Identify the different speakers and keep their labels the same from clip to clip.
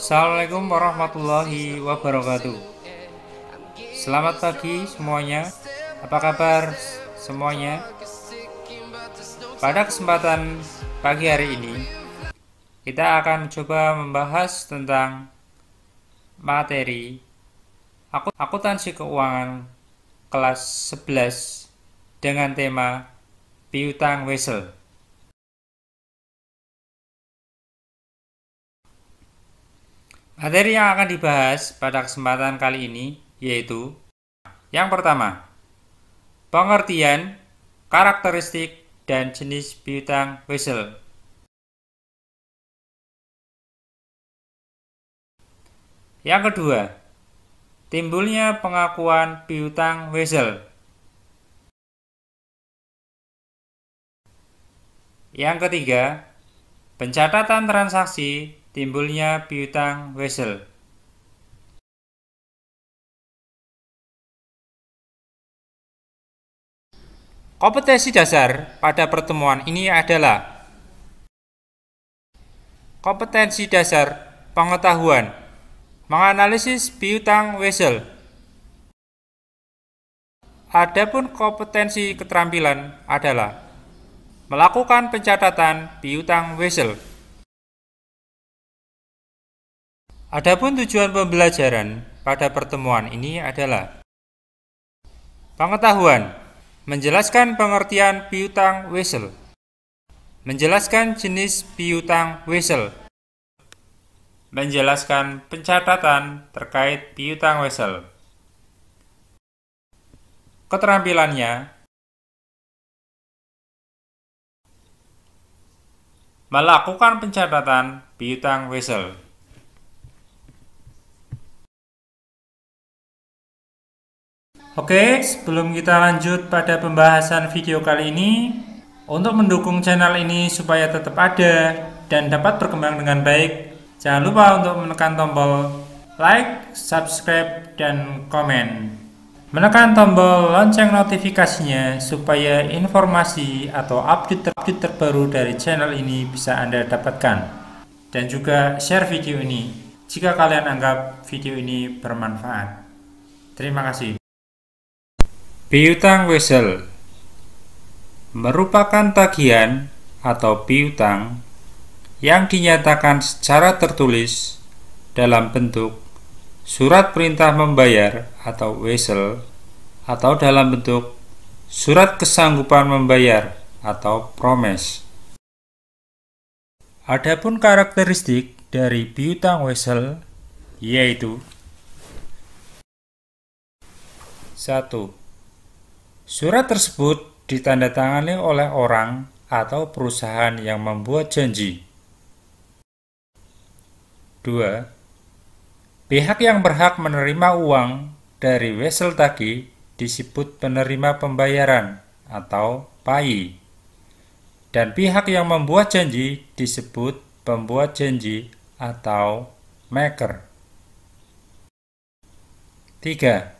Speaker 1: Assalamualaikum warahmatullahi wabarakatuh. Selamat pagi semuanya. Apa kabar semuanya? Pada kesempatan pagi hari ini, kita akan mencoba membahas tentang materi akuntansi keuangan kelas 11 dengan tema piutang wesel. Materi yang akan dibahas pada kesempatan kali ini yaitu yang pertama, pengertian, karakteristik, dan jenis piutang wesel. Yang kedua, timbulnya pengakuan piutang wesel. Yang ketiga, pencatatan transaksi timbulnya piutang wesel. Kompetensi dasar pada pertemuan ini adalah kompetensi dasar pengetahuan menganalisis piutang wesel. Adapun kompetensi keterampilan adalah melakukan pencatatan piutang wesel. Adapun tujuan pembelajaran pada pertemuan ini adalah pengetahuan, menjelaskan pengertian piutang wesel, menjelaskan jenis piutang wesel, menjelaskan pencatatan terkait piutang wesel. Keterampilannya melakukan pencatatan piutang wesel. Oke, sebelum kita lanjut pada pembahasan video kali ini, untuk mendukung channel ini supaya tetap ada dan dapat berkembang dengan baik, jangan lupa untuk menekan tombol like, subscribe, dan komen. Menekan tombol lonceng notifikasinya supaya informasi atau update terbaru dari channel ini bisa Anda dapatkan. Dan juga share video ini jika kalian anggap video ini bermanfaat. Terima kasih. Piutang wesel merupakan tagihan atau piutang yang dinyatakan secara tertulis dalam bentuk surat perintah membayar atau wesel atau dalam bentuk surat kesanggupan membayar atau promes. Adapun karakteristik dari piutang wesel yaitu 1. Surat tersebut ditandatangani oleh orang atau perusahaan yang membuat janji. 2. Pihak yang berhak menerima uang dari wesel tagih disebut penerima pembayaran atau PAI. Dan pihak yang membuat janji disebut pembuat janji atau maker. 3.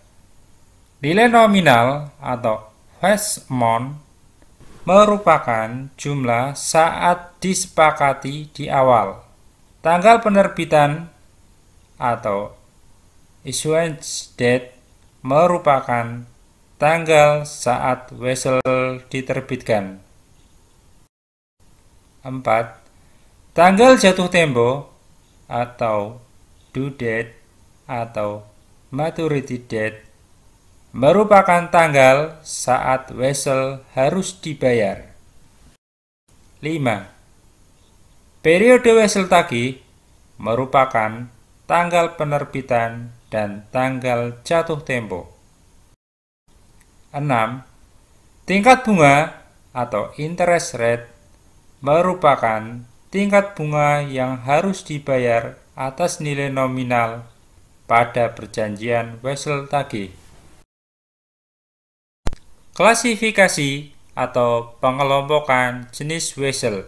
Speaker 1: Nilai nominal atau face amount merupakan jumlah saat disepakati di awal. Tanggal penerbitan atau issuance date merupakan tanggal saat wesel diterbitkan. 4. Tanggal jatuh tempo atau due date atau maturity date merupakan tanggal saat wesel harus dibayar. 5. Periode wesel tagih merupakan tanggal penerbitan dan tanggal jatuh tempo. 6. Tingkat bunga atau interest rate merupakan tingkat bunga yang harus dibayar atas nilai nominal pada perjanjian wesel tagih. Klasifikasi atau pengelompokan jenis wesel.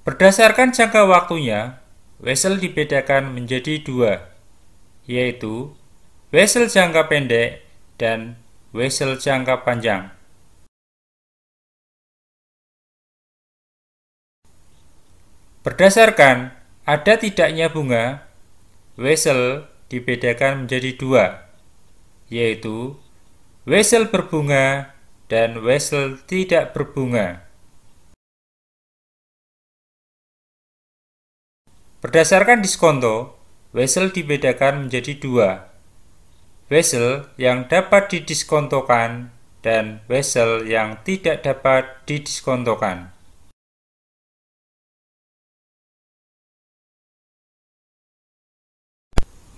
Speaker 1: Berdasarkan jangka waktunya, wesel dibedakan menjadi dua, yaitu wesel jangka pendek dan wesel jangka panjang. Berdasarkan ada tidaknya bunga, wesel dibedakan menjadi dua, yaitu wesel berbunga dan wesel tidak berbunga. Berdasarkan diskonto, wesel dibedakan menjadi dua, wesel yang dapat didiskontokan dan wesel yang tidak dapat didiskontokan.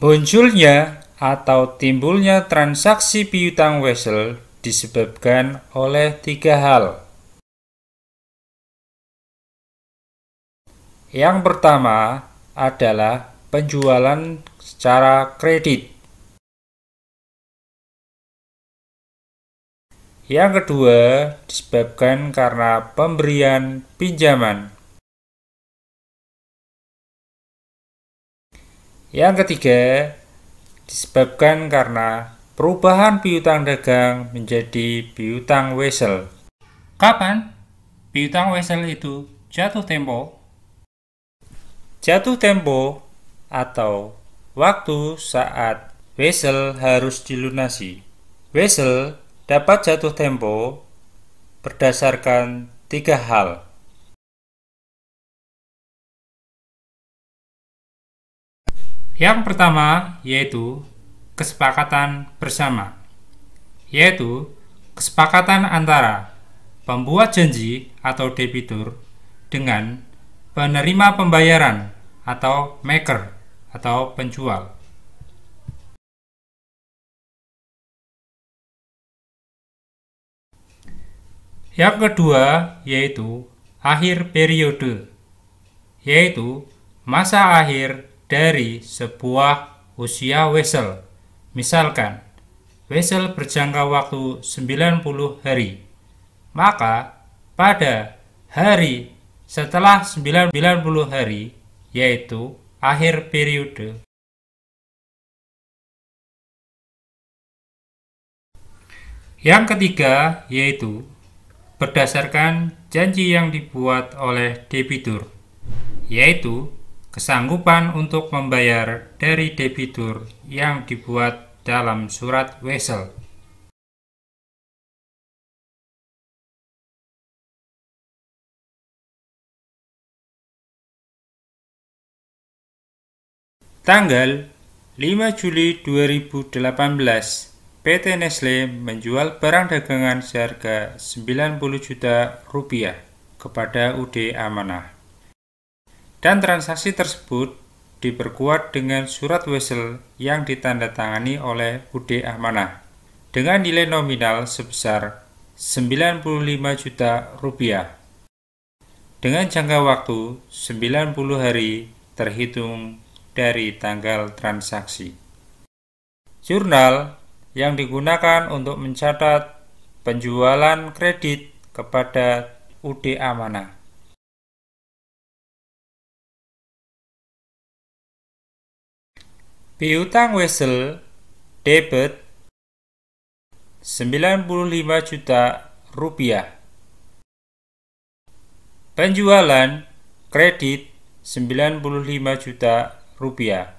Speaker 1: Munculnya atau timbulnya transaksi piutang wesel disebabkan oleh tiga hal. Yang pertama adalah penjualan secara kredit. Yang kedua disebabkan karena pemberian pinjaman. Yang ketiga disebabkan karena perubahan piutang dagang menjadi piutang wesel. Kapan piutang wesel itu jatuh tempo? Jatuh tempo atau waktu saat wesel harus dilunasi. Wesel dapat jatuh tempo berdasarkan tiga hal. Yang pertama yaitu kesepakatan bersama, yaitu kesepakatan antara pembuat janji atau debitur dengan penerima pembayaran atau maker atau penjual. Yang kedua yaitu akhir periode, yaitu masa akhir dari sebuah usia wesel. Misalkan, wesel berjangka waktu 90 hari. Maka, pada hari setelah 90 hari, yaitu akhir periode. Yang ketiga yaitu berdasarkan janji yang dibuat oleh debitur, yaitu kesanggupan untuk membayar dari debitur yang dibuat dalam surat wesel. Tanggal 5 Juli 2018, PT Nestle menjual barang dagangan seharga 90 juta rupiah kepada UD Amanah. Dan transaksi tersebut diperkuat dengan surat wesel yang ditandatangani oleh UD Amanah dengan nilai nominal sebesar 95 juta rupiah dengan jangka waktu 90 hari terhitung dari tanggal transaksi. Jurnal yang digunakan untuk mencatat penjualan kredit kepada UD Amanah. Piutang wesel debit 95 juta rupiah. Penjualan kredit 95 juta rupiah.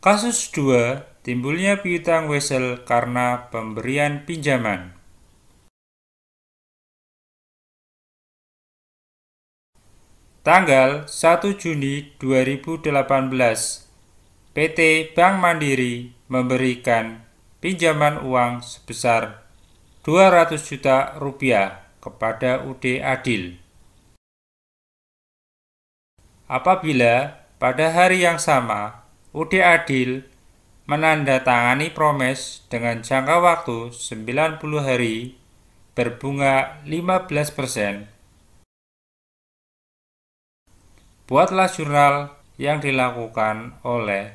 Speaker 1: Kasus 2, timbulnya piutang wesel karena pemberian pinjaman. Tanggal 1 Juni 2018, PT Bank Mandiri memberikan pinjaman uang sebesar 200 juta rupiah kepada UD Adil. Apabila pada hari yang sama UD Adil menandatangani promes dengan jangka waktu 90 hari berbunga 15%. Buatlah jurnal yang dilakukan oleh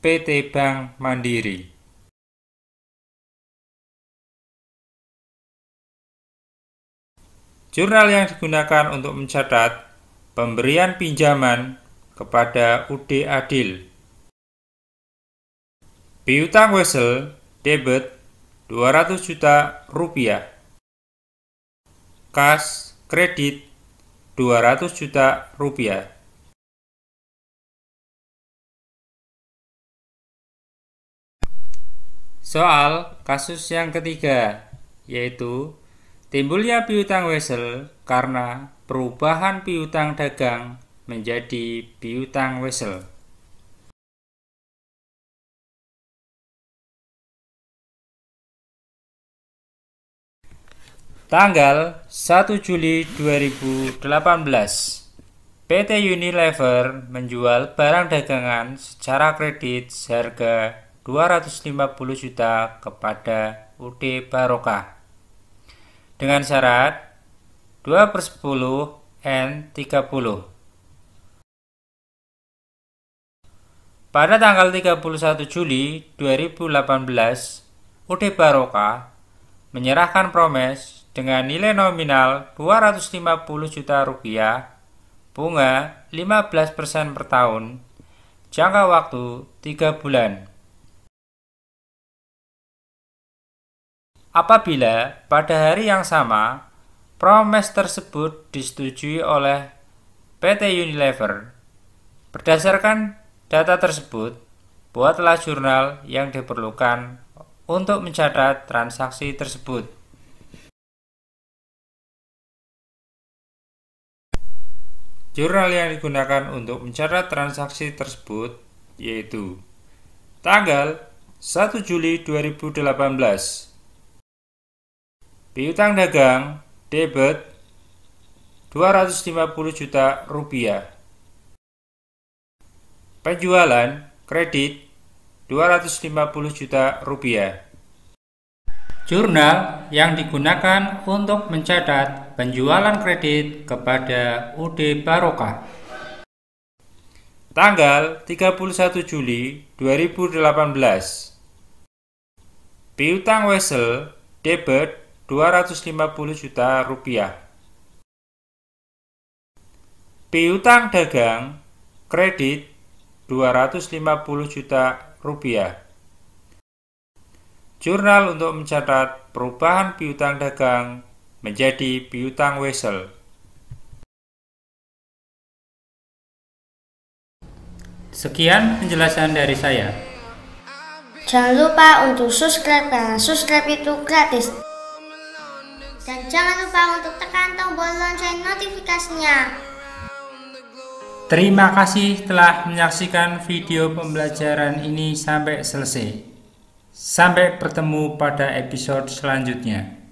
Speaker 1: PT Bank Mandiri. Jurnal yang digunakan untuk mencatat pemberian pinjaman kepada UD Adil. Piutang wesel debit 200 juta rupiah. Kas kredit 200 juta rupiah. Soal kasus yang ketiga, yaitu timbulnya piutang wesel karena perubahan piutang dagang menjadi piutang wesel. Tanggal 1 Juli 2018, PT Unilever menjual barang dagangan secara kredit seharga 250 juta kepada UD Barokah dengan syarat 2/10/N30. Pada tanggal 31 Juli 2018, UD Barokah menyerahkan promes dengan nilai nominal 250 juta rupiah, bunga 15% per tahun, jangka waktu 3 bulan. Apabila pada hari yang sama, promes tersebut disetujui oleh PT Unilever, berdasarkan data tersebut, buatlah jurnal yang diperlukan untuk mencatat transaksi tersebut. Jurnal yang digunakan untuk mencatat transaksi tersebut yaitu tanggal 1 Juli 2018. Piutang dagang debit 250 juta rupiah. Penjualan kredit 250 juta rupiah. Jurnal yang digunakan untuk mencatat penjualan kredit kepada UD Barokah. Tanggal 31 Juli 2018. Piutang wesel debit 250 juta rupiah. Piutang dagang kredit 250 juta rupiah. Jurnal untuk mencatat perubahan piutang dagang menjadi piutang wesel. Sekian penjelasan dari saya.
Speaker 2: Jangan lupa untuk subscribe karena subscribe itu gratis. Dan jangan lupa untuk tekan tombol lonceng notifikasinya.
Speaker 1: Terima kasih telah menyaksikan video pembelajaran ini sampai selesai. Sampai bertemu pada episode selanjutnya.